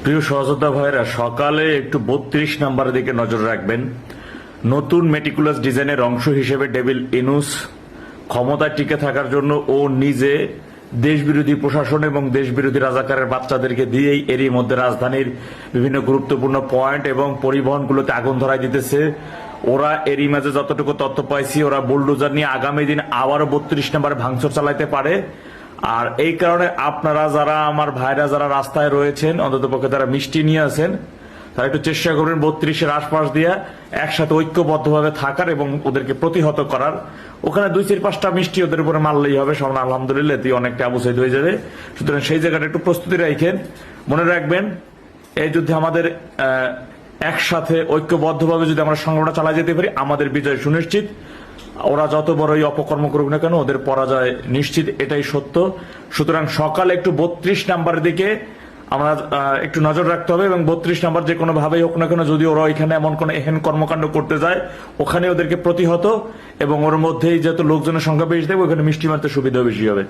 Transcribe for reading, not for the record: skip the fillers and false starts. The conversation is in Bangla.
প্রিয় সহযোদ্ধা ভাইরা, সকালে একটু 32 নাম্বারের দিকে নজর রাখবেন। নতুন মেটিকুলাস ডিজাইনের অংশ হিসেবে ডেভিল ইনুস ক্ষমতায় টিকে থাকার জন্য ও নিজে দেশবিরোধী প্রশাসন এবং দেশবিরোধী রাজাকারের বাচ্চাদেরকে দিয়েই এরই মধ্যে রাজধানীর বিভিন্ন গুরুত্বপূর্ণ পয়েন্ট এবং পরিবহনগুলোতে আগুন ধরায় দিতেছে। ওরা এরই মাঝে যতটুকু তথ্য পাইছি, ওরা বুলডোজার নিয়ে আগামী দিন আবারও 32 নাম্বারে ভাঙচুর চালাইতে পারে। আর এই কারণে আপনারা যারা, আমার ভাইরা যারা রাস্তায় রয়েছেন, অন্ততপক্ষে তারা মিষ্টি নিয়ে আছেন, তারা একটু চেষ্টা করবেন 32-এর আশপাশ দিয়ে একসাথে ঐক্যবদ্ধভাবে থাকার এবং ওদেরকে প্রতিহত করার। ওখানে 2-4-5টা মিষ্টি ওদের উপরে মারলেই হবে, সব আলহামদুলিল্লাহ তুই অনেকটা আবুসাইদ হয়ে যাবে। সুতরাং সেই জায়গাটা একটু প্রস্তুতি রাখেন। মনে রাখবেন, এই যুদ্ধে আমাদের একসাথে ঐক্যবদ্ধভাবে যদি আমরা সংগ্রামটা চালা যেতে পারি, আমাদের বিজয় সুনিশ্চিত। ওরা যত বড়ই অপকর্ম করুক না কেন, ওদের পরাজয় নিশ্চিত, এটাই সত্য। সুতরাং সকালে একটু 32 নাম্বারের দিকে আমরা একটু নজর রাখতে হবে এবং 32 নাম্বার যে কোনো ভাবেই হোক না কেন, যদি ওরা এখানে এমন কোন এহেন কর্মকাণ্ড করতে যায়, ওখানে ওদেরকে প্রতিহত এবং ওর মধ্যেই যত লোকজনের সংখ্যা বেশি দেবে, ওখানে মিষ্টি মারতে সুবিধা বেশি হবে।